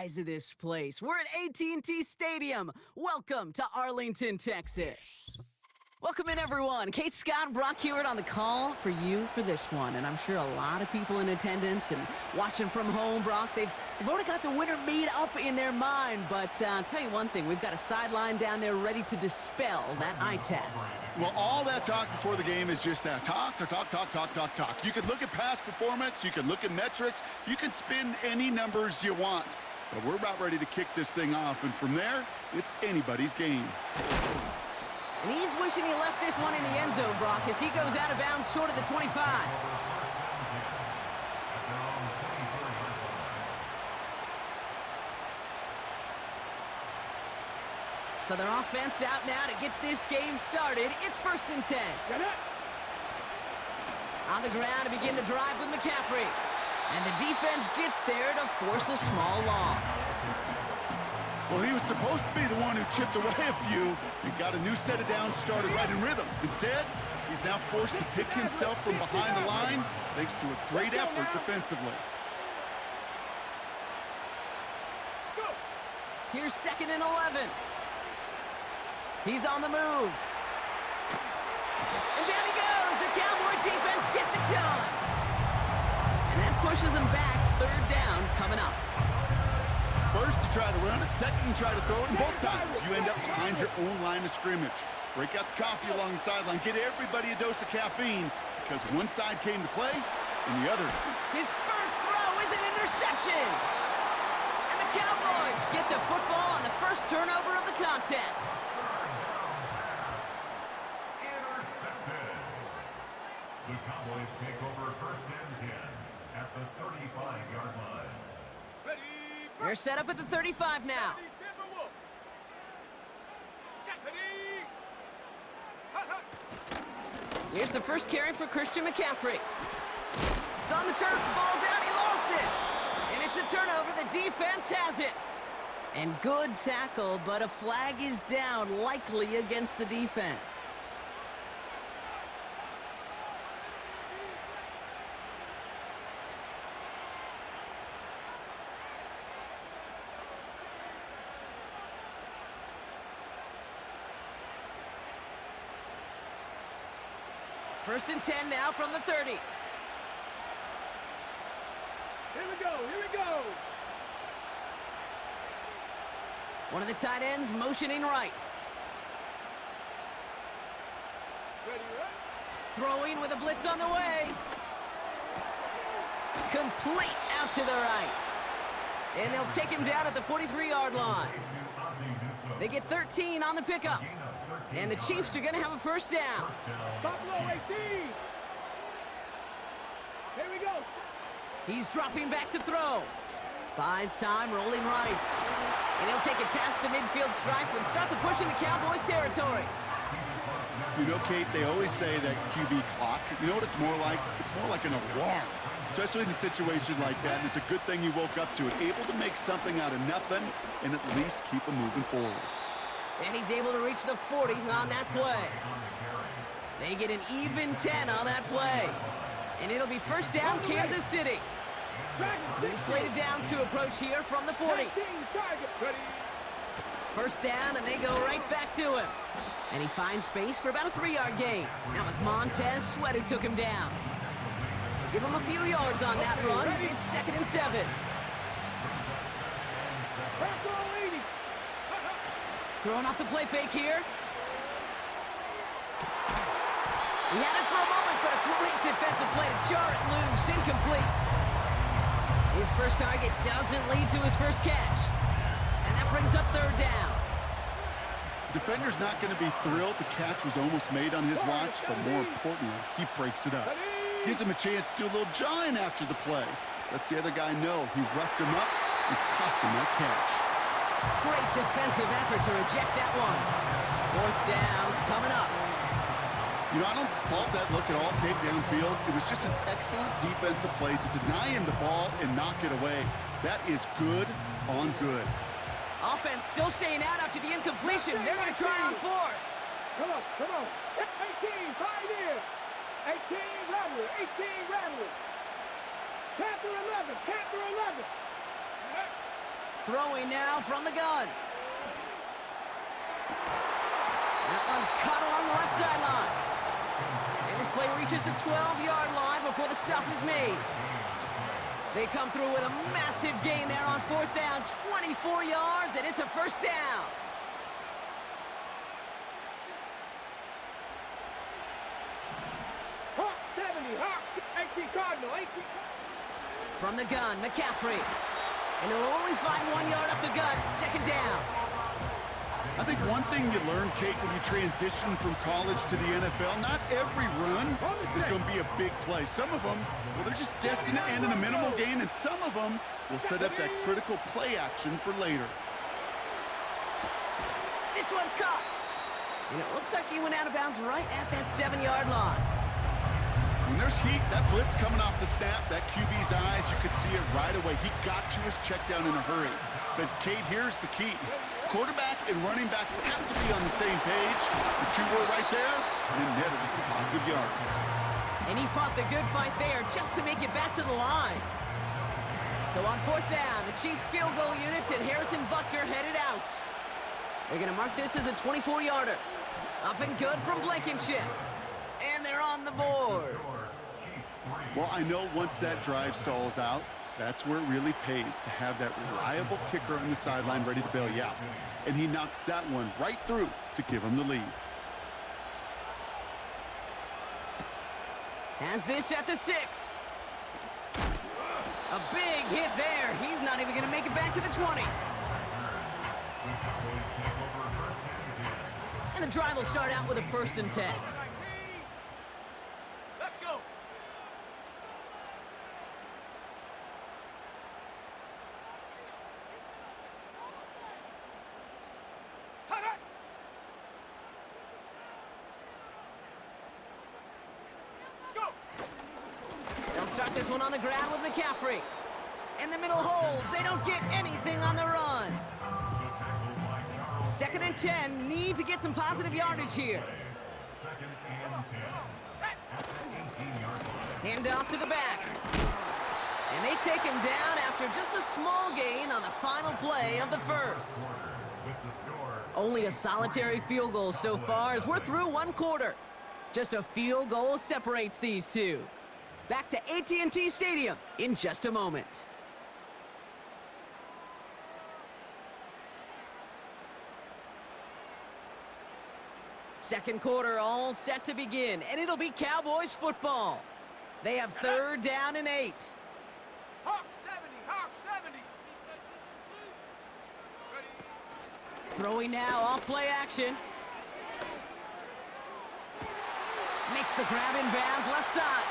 size of this place. We're at AT&T Stadium. Welcome to Arlington, Texas. Welcome in, everyone. Kate, Scott, and Brock Hewitt on the call for you for this one. And I'm sure a lot of people in attendance and watching from home, Brock, they've already got the winner made up in their mind. But I'll tell you one thing, we've got a sideline down there ready to dispel that eye test. Well, all that talk before the game is just that. Talk. You can look at past performance, you can look at metrics, you can spin any numbers you want. But we're about ready to kick this thing off, and from there, it's anybody's game. And he's wishing he left this one in the end zone, Brock, as he goes out of bounds short of the 25. So their offense out now to get this game started. It's 1st and 10. On the ground to begin the drive with McCaffrey. And the defense gets there to force a small loss. Well, he was supposed to be the one who chipped away a few and got a new set of downs started right in rhythm. Instead, he's now forced to pick himself from behind the line thanks to a great effort defensively. Here's 2nd and 11. He's on the move. And down he goes. The Cowboy defense gets it done. And that pushes them back. 3rd down coming up. First, you try to run it. Second, you try to throw it. And both times, you end up behind your own line of scrimmage. Break out the coffee along the sideline. Get everybody a dose of caffeine because one side came to play and the other. His first throw is an interception. And the Cowboys get the football on the first turnover of the contest. Intercepted. The Cowboys take over 1st and 10 at the 35-yard line. They're set up at the 35 now. Here's the first carry for Christian McCaffrey. It's on the turf, the ball's out, he lost it. And it's a turnover, the defense has it. And good tackle, but a flag is down, likely against the defense. First and 10 now from the 30. Here we go. One of the tight ends motioning right. Ready? Throwing with a blitz on the way. Complete out to the right. And they'll take him down at the 43-yard line. They get 13 on the pickup. And the Chiefs are going to have a first down. Buffalo 18. Here we go. He's dropping back to throw. Buys time, rolling right. And he'll take it past the midfield stripe and start the push into Cowboys territory. You know, Kate, they always say that QB clock. You know what it's more like? It's more like an alarm, especially in a situation like that. And it's a good thing you woke up to it, able to make something out of nothing and at least keep them moving forward. And he's able to reach the 40 on that play. They get an even 10 on that play. And it'll be first down, Kansas City. They've slated downs to approach here from the 40. First down, and they go right back to him. And he finds space for about a 3-yard gain. That was Montez Sweat who took him down. Give him a few yards on that run. It's 2nd and 7. Throwing off the play fake here. He had it for a moment, but a great defensive play to jar it loose. Incomplete. His first target doesn't lead to his first catch. And that brings up 3rd down. Defender's not going to be thrilled the catch was almost made on his watch, but more importantly, he breaks it up. Gives him a chance to do a little jawing after the play. Lets the other guy know he roughed him up and cost him that catch. Great defensive effort to reject that one. 4th down coming up. You know, I don't fault that look at all, Kate, downfield. It was just an excellent defensive play to deny him the ball and knock it away. That is good on good. Offense still staying out after the incompletion. They're going to try on 4th. Come on. 18, pioneer. 18, Rattler. Panther 11. Throwing now from the gun. That one's caught along the left sideline. And this play reaches the 12-yard line before the stop is made. They come through with a massive gain there on 4th down, 24 yards, and it's a first down. Hawk 70, Hawk 18 Cardinal, 18. From the gun, McCaffrey. And he'll only find 1 yard up the gut, second down. I think one thing you learn, Kate, when you transition from college to the NFL, not every run is going to be a big play. Some of them, well, they're just destined to end in a minimal gain, and some of them will set up that critical play action for later. This one's caught. And it looks like he went out of bounds right at that 7-yard line. When there's heat, that blitz coming off the snap, that QB's eyes, you could see it right away. He got to his check down in a hurry. But, Kate, here's the key. Quarterback and running back have to be on the same page. The two were right there, and it netted some positive yards. And he fought the good fight there just to make it back to the line. So on 4th down, the Chiefs field goal units and Harrison Butker headed out. They're going to mark this as a 24-yarder. Up and good from Blankenship. And they're on the board. Well, I know once that drive stalls out, that's where it really pays to have that reliable kicker on the sideline ready to bail you out. And he knocks that one right through to give him the lead. Has this at the 6. A big hit there. He's not even going to make it back to the 20. And the drive will start out with a 1st and 10. Let's go. They'll start this one on the ground with McCaffrey. In the middle holds. They don't get anything on the run. 2nd and 10. Need to get some positive yardage here. Hand off to the back. And they take him down after just a small gain on the final play of the first. Only a solitary field goal so far as we're through 1 quarter. Just a field goal separates these two. Back to AT&T Stadium in just a moment. Second quarter all set to begin, and it'll be Cowboys football. They have 3rd down and 8. Hawk 70, Hawk 70. Throwing now off play action. Makes the grab in bounds left side.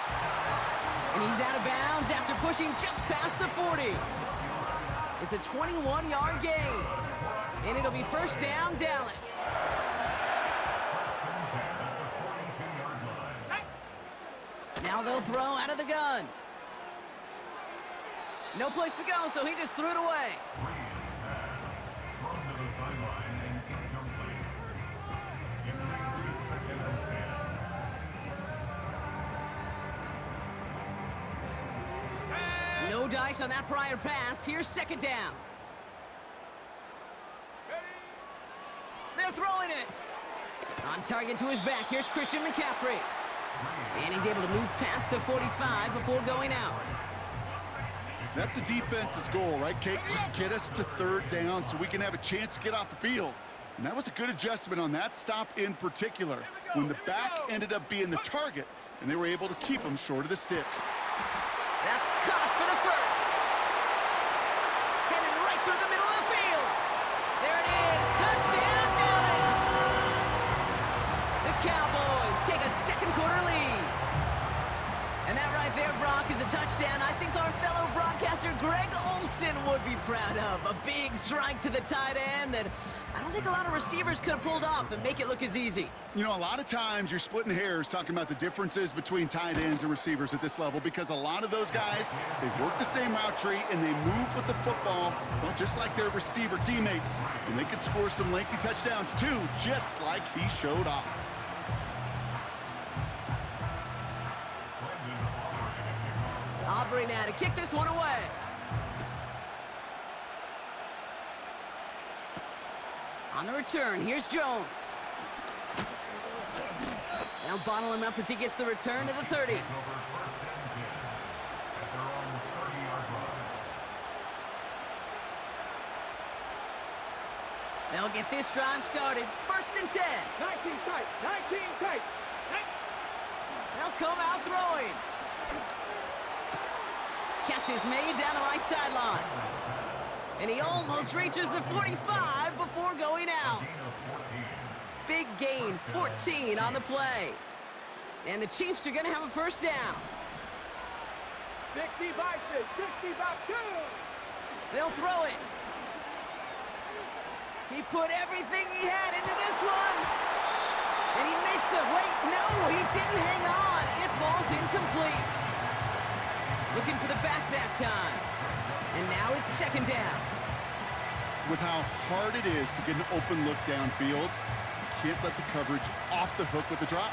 And he's out of bounds after pushing just past the 40. It's a 21-yard gain. And it'll be 1st down, Dallas. Now they'll throw out of the gun. No place to go, so he just threw it away. No dice on that prior pass. Here's 2nd down. They're throwing it. On target to his back. Here's Christian McCaffrey. And he's able to move past the 45 before going out. That's a defense's goal, right, Kate? Just get us to 3rd down so we can have a chance to get off the field. And that was a good adjustment on that stop in particular, when the back ended up being the target, and they were able to keep him short of the sticks. That's caught for the 1st. Headed right through the middle of the field. There it is. Touchdown, Dallas. The Cowboys take a 2nd quarter lead. And that right there, Brock, is a touchdown I think our fellow broadcaster Greg Olsen would be proud of. A big strike to the tight end that I don't think a lot of receivers could have pulled off and make it look as easy. You know, a lot of times you're splitting hairs talking about the differences between tight ends and receivers at this level, because a lot of those guys, they work the same route tree and they move with the football, well, just like their receiver teammates. And they could score some lengthy touchdowns too, just like he showed off. Aubrey now to kick this one away. On the return, here's Jones. They'll bottle him up as he gets the return to the 30. They'll get this drive started. 1st and 10. 19 tight. 19 tight. They'll come out throwing. Catch is made down the right sideline. And he almost reaches the 45 before going out. Big gain, 14 on the play. And the Chiefs are going to have a 1st down. 60 by 6. 60 by 2. They'll throw it. He put everything he had into this one. And he makes the, wait, no, he didn't hang on. It falls incomplete. Looking for the back that time. And now it's 2nd down. With how hard it is to get an open look downfield, can't let the coverage off the hook with the drop.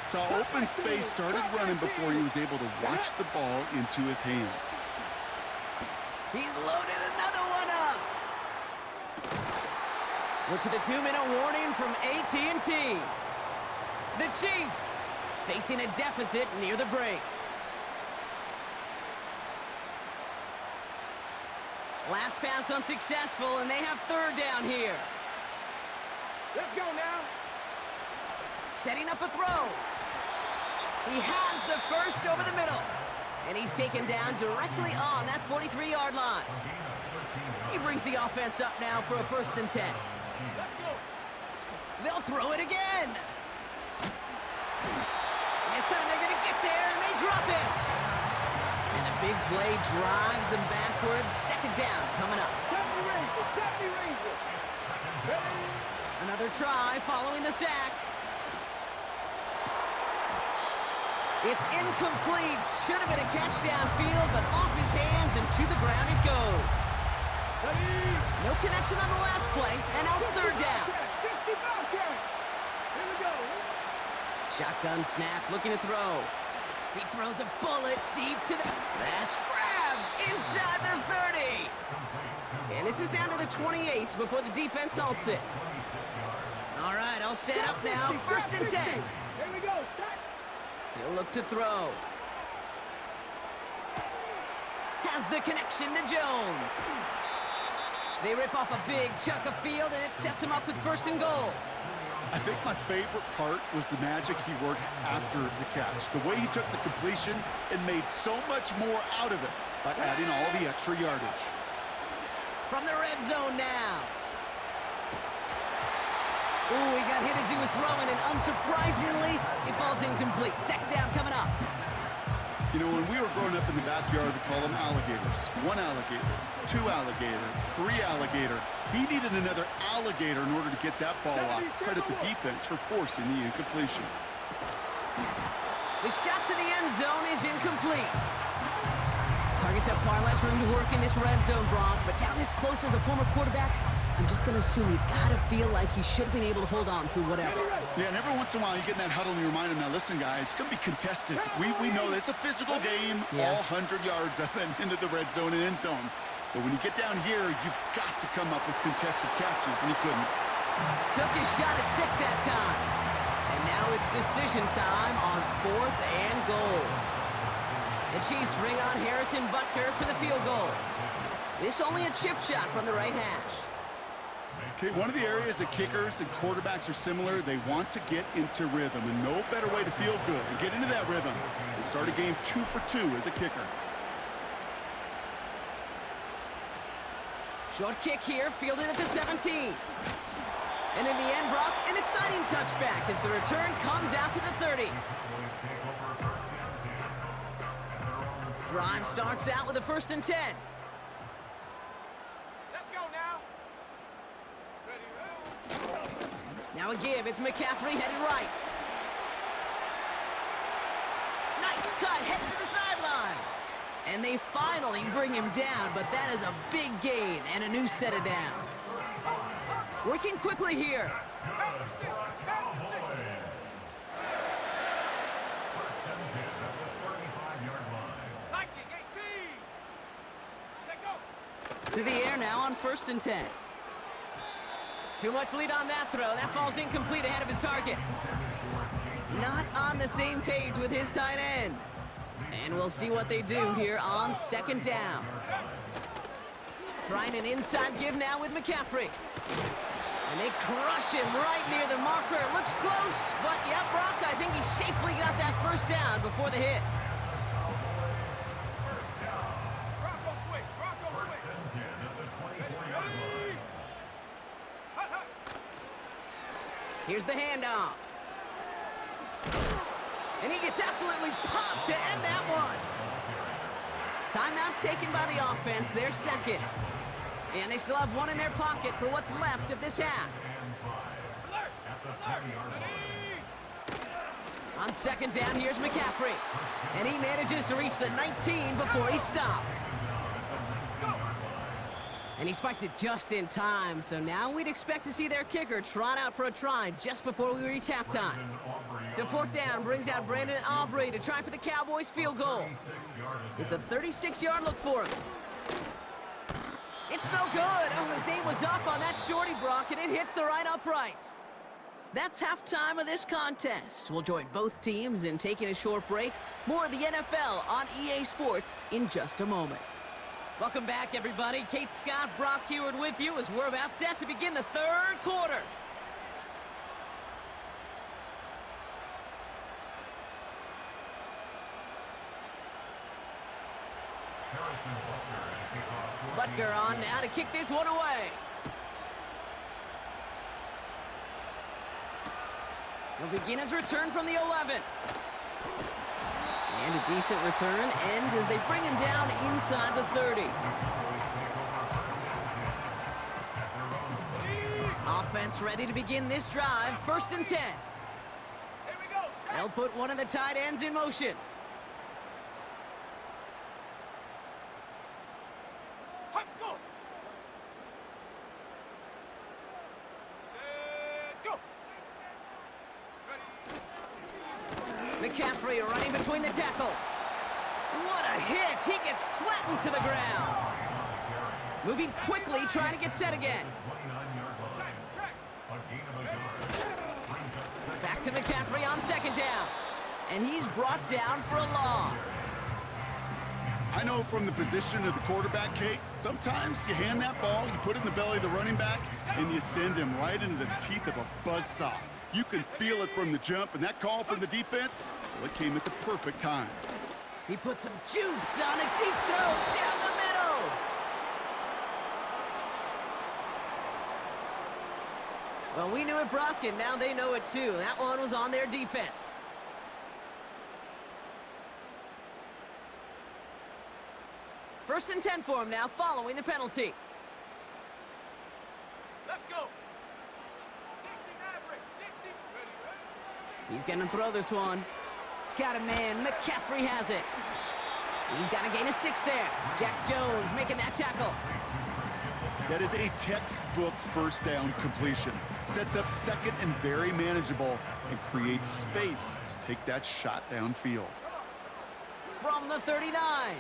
Saw open space, started running before he was able to watch the ball into his hands. He's loaded another one up. We're to the 2-minute warning from AT&T. The Chiefs facing a deficit near the break. Last pass unsuccessful, and they have 3rd down here. Let's go now. Setting up a throw. He has the 1st over the middle. And he's taken down directly on that 43-yard line. He brings the offense up now for a 1st and 10. Let's go. They'll throw it again. This time they're going to get there, and they drop it. And the big play drives them backwards. 2nd down coming up. 70 Rangers. 70 Rangers. Ready? Another try following the sack. It's incomplete. Should have been a catch downfield, but off his hands and to the ground it goes. Ready? No connection on the last play, and now it's 3rd down. 60 Bobcat. Here we go. Shotgun snap, looking to throw. He throws a bullet deep to the... That's grabbed inside the 30. And this is down to the 28 before the defense halts it. All right, I'll set up now. 1st and 10. Here we go. Set. He'll look to throw. Has the connection to Jones. They rip off a big chunk of field, and it sets him up with 1st and goal. I think my favorite part was the magic he worked after the catch. The way he took the completion and made so much more out of it by adding all the extra yardage. From the red zone now. Ooh, he got hit as he was throwing, and unsurprisingly, it falls incomplete. 2nd down coming up. You know, when we were growing up in the backyard, we call them alligators. 1 alligator, 2 alligator, 3 alligator. He needed another alligator in order to get that ball off. Credit the defense for forcing the incompletion. The shot to the end zone is incomplete. Targets have far less room to work in this red zone, Brock, but down this close as a former quarterback, I'm just going to assume you got to feel like he should have been able to hold on through whatever. Yeah, and every once in a while you get in that huddle and you remind him, now listen, guys, it's going to be contested. We know this. It's a physical game, all 100 yards up and into the red zone and end zone. But when you get down here, you've got to come up with contested catches, and he couldn't. Took his shot at 6 that time. And now it's decision time on 4th and goal. The Chiefs bring on Harrison Butker for the field goal. This only a chip shot from the right hash. Okay, one of the areas that kickers and quarterbacks are similar, they want to get into rhythm, and no better way to feel good and get into that rhythm than start a game 2 for 2 as a kicker. Short kick here, fielded at the 17. And in the end, Brock, an exciting touchback as the return comes out to the 30. Drive starts out with a 1st and 10. Let's go now. Ready? Now a give, it's McCaffrey headed right. Nice cut, headed to the sideline. And they finally bring him down, but that is a big gain and a new set of downs. Working quickly here. To the air now on 1st and 10. Too much lead on that throw. That falls incomplete ahead of his target. Not on the same page with his tight end. And we'll see what they do here on second down. Trying an inside give now with McCaffrey. And they crush him right near the marker. Looks close, but yeah, Brock, I think he safely got that first down before the hit. Rocco switch. Rocco switch. Here's the handoff. And he gets absolutely popped to end that one. Timeout taken by the offense, their second. And they still have one in their pocket for what's left of this half. On second down, here's McCaffrey. And he manages to reach the 19 before he stopped. And he spiked it just in time, so now we'd expect to see their kicker trot out for a try just before we reach halftime. So fourth down brings out Brandon Aubrey to try for the Cowboys field goal. It's a 36-yard look for him. It's no good. Oh, his aim was off on that shorty, Brock, and it hits the right upright. That's halftime of this contest. We'll join both teams in taking a short break. More of the NFL on EA Sports in just a moment. Welcome back, everybody. Kate Scott, Brock Heward with you as we're about set to begin the third quarter. Butker on now to kick this one away. He'll begin his return from the 11. And a decent return ends as they bring him down inside the 30. Offense ready to begin this drive. First and 10. Here we go. They'll put one of the tight ends in motion. Go. Set, go. Ready. McCaffrey running between the tackles. What a hit! He gets flattened to the ground. Moving quickly, trying to get set again. Back to McCaffrey on second down. And he's brought down for a loss. I know from the position of the quarterback, Kate, sometimes you hand that ball, you put it in the belly of the running back, and you send him right into the teeth of a buzzsaw. You can feel it from the jump, and that call from the defense, well, it came at the perfect time. He put some juice on a deep throw down the middle. Well, we knew it, Brock, and now they know it too. That one was on their defense. First and 10 for him now, following the penalty. Let's go. 60 Maverick. 60. Ready. He's gonna throw this one. Got a man. McCaffrey has it. He's got to gain a 6 there. Jack Jones making that tackle. That is a textbook first down completion. Sets up second and very manageable and creates space to take that shot downfield. From the 39.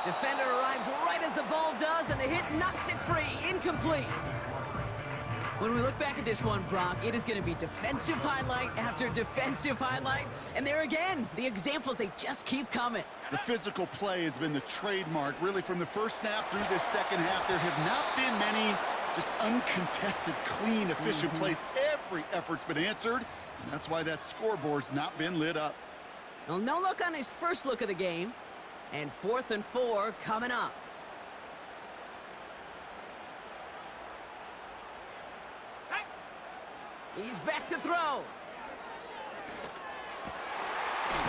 Defender arrives right as the ball does, and the hit knocks it free. Incomplete. When we look back at this one, Brock, it is going to be defensive highlight after defensive highlight. And there again, the examples, they just keep coming. The physical play has been the trademark, really, from the first snap through this second half. There have not been many just uncontested, clean, efficient plays. Every effort's been answered, and that's why that scoreboard's not been lit up. Well, no look on his first look of the game. And 4th and 4 coming up. He's back to throw.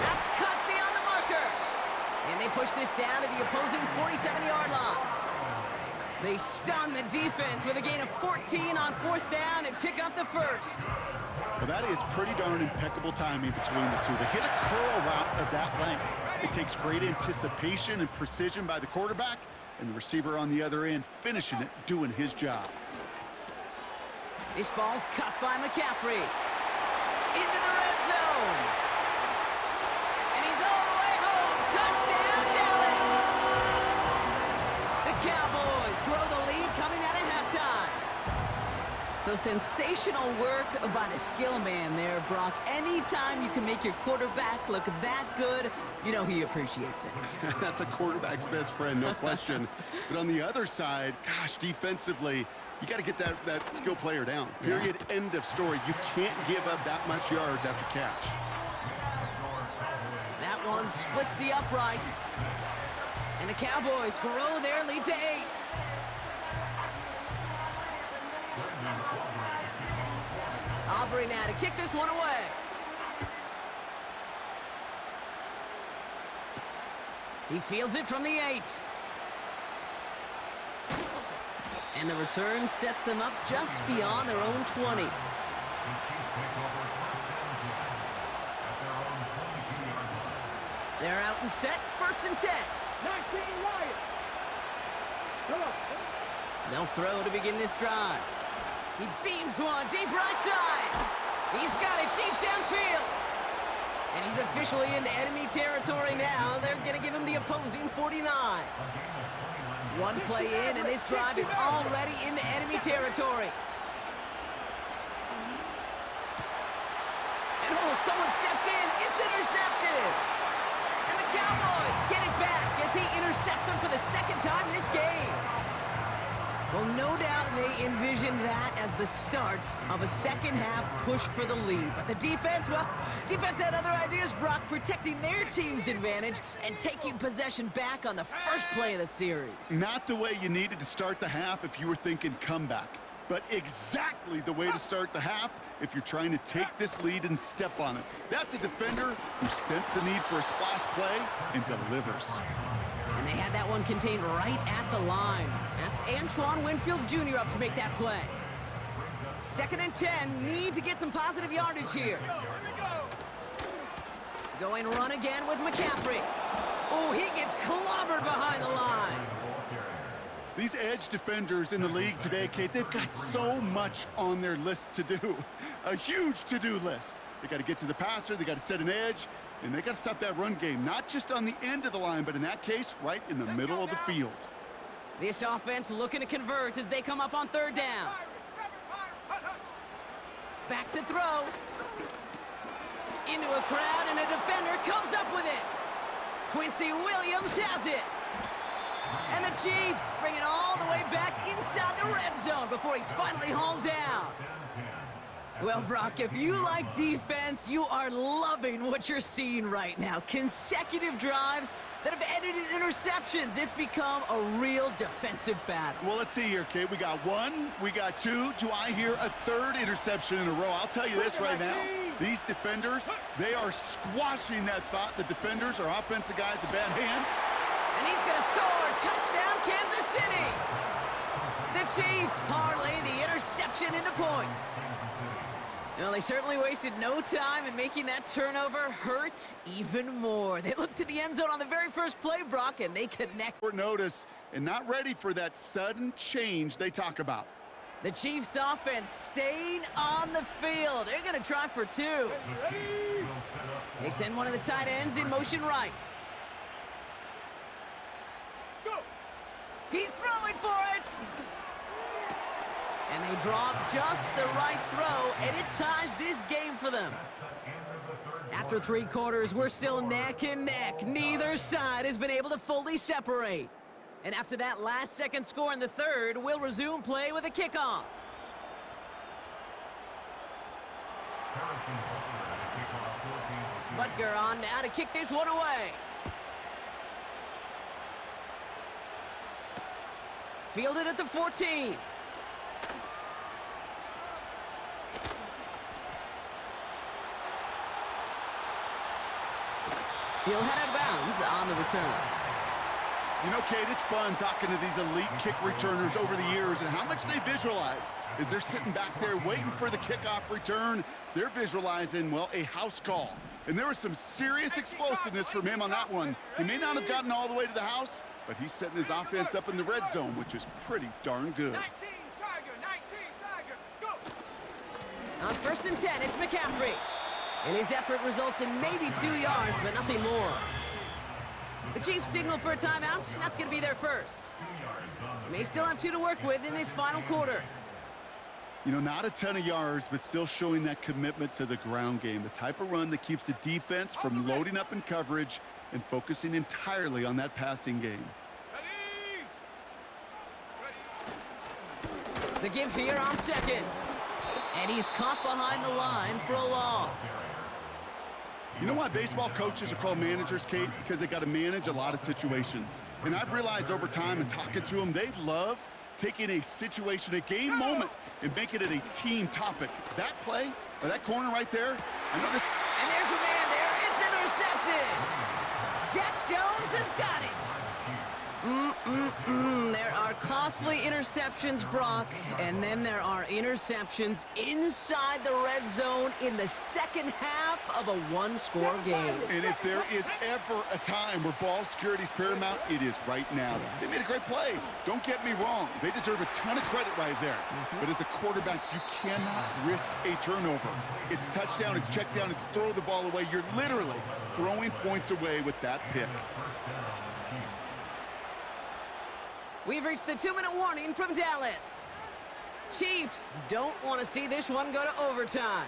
That's cut beyond the marker. And they push this down to the opposing 47-yard line. They stun the defense with a gain of 14 on 4th down and pick up the first. Well, that is pretty darn impeccable timing between the two. They hit a curl route of that length. It takes great anticipation and precision by the quarterback, and the receiver on the other end finishing it, doing his job. This ball's cut by McCaffrey. Into the red zone. And he's all the way home. Touchdown, Dallas. The Cowboys grow the lead coming out of halftime. So sensational work by the skill man there, Brock. Anytime you can make your quarterback look that good, you know he appreciates it. That's a quarterback's best friend, no question. But on the other side, gosh, defensively, you got to get that skill player down. Period, end of story. You can't give up that much yards after catch. That one splits the uprights. And the Cowboys grow their lead to 8. Aubrey now to kick this one away. He fields it from the 8. And the return sets them up just beyond their own 20. They're out and set, 1st and 10. 19 Lions. Come on. They'll throw to begin this drive. He beams one deep right side. He's got it deep downfield. And he's officially into enemy territory now. They're going to give him the opposing 49. One play in, and this drive is already into enemy territory. And someone stepped in. It's intercepted. And the Cowboys get it back as he intercepts him for the 2nd time this game. Well, no doubt they envisioned that as the start of a 2nd half push for the lead. But the defense, well, defense had other ideas, Brock, protecting their team's advantage and taking possession back on the first play of the series. Not the way you needed to start the half if you were thinking comeback, but exactly the way to start the half if you're trying to take this lead and step on it. That's a defender who sensed the need for a splash play and delivers. And they had that one contained right at the line. That's Antoine Winfield Jr. up to make that play. 2nd and 10, need to get some positive yardage here. Going run again with McCaffrey. Oh, he gets clobbered behind the line. These edge defenders in the league today, Kate, they've got so much on their list to do. A huge to-do list. They got to get to the passer, they got to set an edge, and they got to stop that run game, not just on the end of the line, but in that case, right in the middle of the field. This offense looking to convert as they come up on 3rd down. Back to throw. Into a crowd, and a defender comes up with it. Quincy Williams has it. And the Chiefs bring it all the way back inside the red zone before he's finally hauled down. Well, Brock, if you like defense, you are loving what you're seeing right now. Consecutive drives that have ended in interceptions. It's become a real defensive battle. Well, let's see here, Kate. We got 1, we got 2. Do I hear a 3rd interception in a row? I'll tell you this right now. These defenders, they are squashing that thought. The defenders are offensive guys in bad hands. And he's going to score. Touchdown, Kansas City. The Chiefs parlay the interception into points. Well, they certainly wasted no time in making that turnover hurt even more. They look to the end zone on the very first play, Brock, and they connect. Short notice and not ready for that sudden change they talk about. The Chiefs offense staying on the field. They're going to try for 2. They send one of the tight ends in motion right. He's throwing for it. And they drop just the right throw, and it ties this game for them. After 3 quarters, we're still neck and neck. Neither side has been able to fully separate. And after that last-second score in the 3rd, we'll resume play with a kickoff. Butker on now to kick this one away. Fielded at the 14. He'll head out of bounds on the return. You know, Kate, it's fun talking to these elite kick returners over the years and how much they visualize. As they're sitting back there waiting for the kickoff return, they're visualizing, well, a house call. And there was some serious explosiveness from him on that one. He may not have gotten all the way to the house, but he's setting his offense up in the red zone, which is pretty darn good. 19 Tiger, go! On 1st and 10, it's McCaffrey. And his effort results in maybe 2 yards, but nothing more. The Chiefs signal for a timeout. That's going to be their first. May still have 2 to work with in this final quarter. You know, not a ton of yards, but still showing that commitment to the ground game, the type of run that keeps the defense from loading up in coverage and focusing entirely on that passing game. The give here on second. And he's caught behind the line for a loss. You know why baseball coaches are called managers, Kate? Because they got to manage a lot of situations. And I've realized over time and talking to them, they love taking a situation, a game moment, and making it a team topic. That play, or that corner right there, I know this. And there's a man there. It's intercepted. Jack Jones has got it. There are costly interceptions, Brock, and then there are interceptions inside the red zone in the second half of a one-score game. And if there is ever a time where ball security is paramount, it is right now. They made a great play. Don't get me wrong. They deserve a ton of credit right there. But as a quarterback, you cannot risk a turnover. It's touchdown, it's check down, it's throw the ball away. You're literally throwing points away with that pick. We've reached the 2-minute warning from Dallas. Chiefs don't want to see this one go to overtime.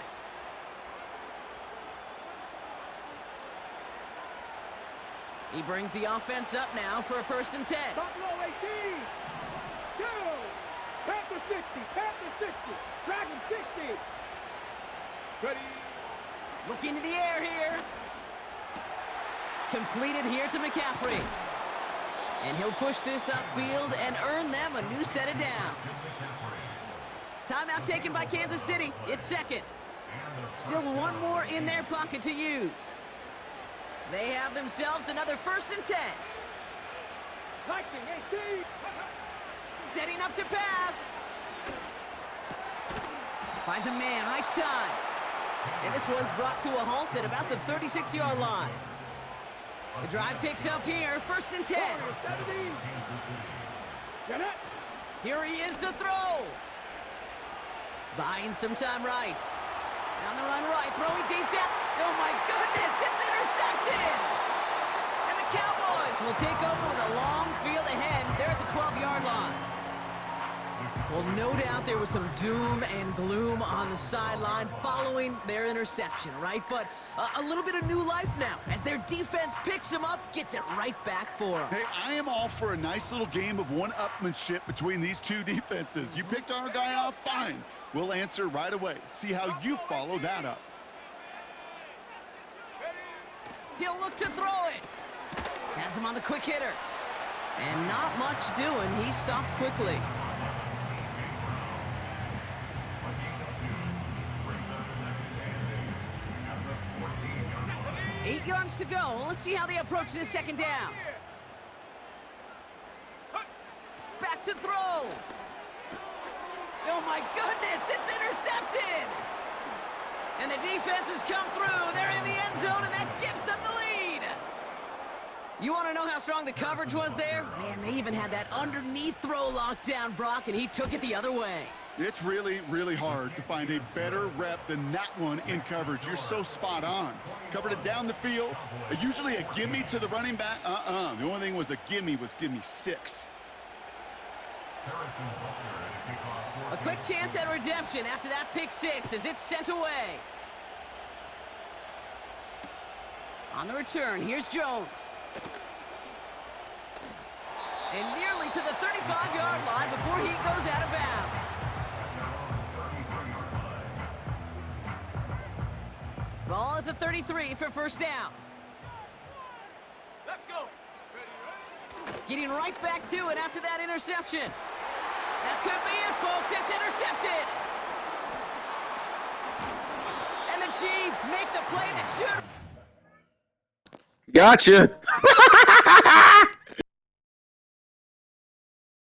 He brings the offense up now for a 1st and 10. Top low 18. Go. Panther 60. Panther 60. Dragon 60. Ready. Looking to the air here. Completed here to McCaffrey. And he'll push this upfield and earn them a new set of downs. Timeout taken by Kansas City. It's second. Still one more in their pocket to use. They have themselves another 1st and 10. Lightning 18. Setting up to pass. Finds a man right side. And this one's brought to a halt at about the 36-yard line. The drive picks up here, 1st and 10. Here he is to throw. Buying some time right. On the run right, throwing deep down. Oh my goodness, it's intercepted! And the Cowboys will take over with a long field ahead. They're at the 12-yard line. Well, no doubt there was some doom and gloom on the sideline following their interception, right? But a little bit of new life now as their defense picks them up, gets it right back for them. Hey, I am all for a nice little game of one-upmanship between these two defenses. You picked our guy off, fine. We'll answer right away. See how you follow that up. He'll look to throw it. Has him on the quick hitter. And not much doing. He stopped quickly. 8 yards to go. Let's see how they approach this 2nd down. Back to throw. Oh my goodness, it's intercepted. And the defense has come through. They're in the end zone, and that gives them the lead. You want to know how strong the coverage was there? Man, they even had that underneath throw locked down, Brock, and he took it the other way. It's really, really hard to find a better rep than that one in coverage. You're so spot on. Covered it down the field. Usually a gimme to the running back. The only thing was a gimme 6. A quick chance at redemption after that pick 6 as it's sent away. On the return, here's Jones. And nearly to the 35-yard line before he goes out of bounds. Ball at the 33 for 1st down. Let's go. Getting right back to it after that interception. That could be it, folks. It's intercepted. And the Chiefs make the play that should. Gotcha.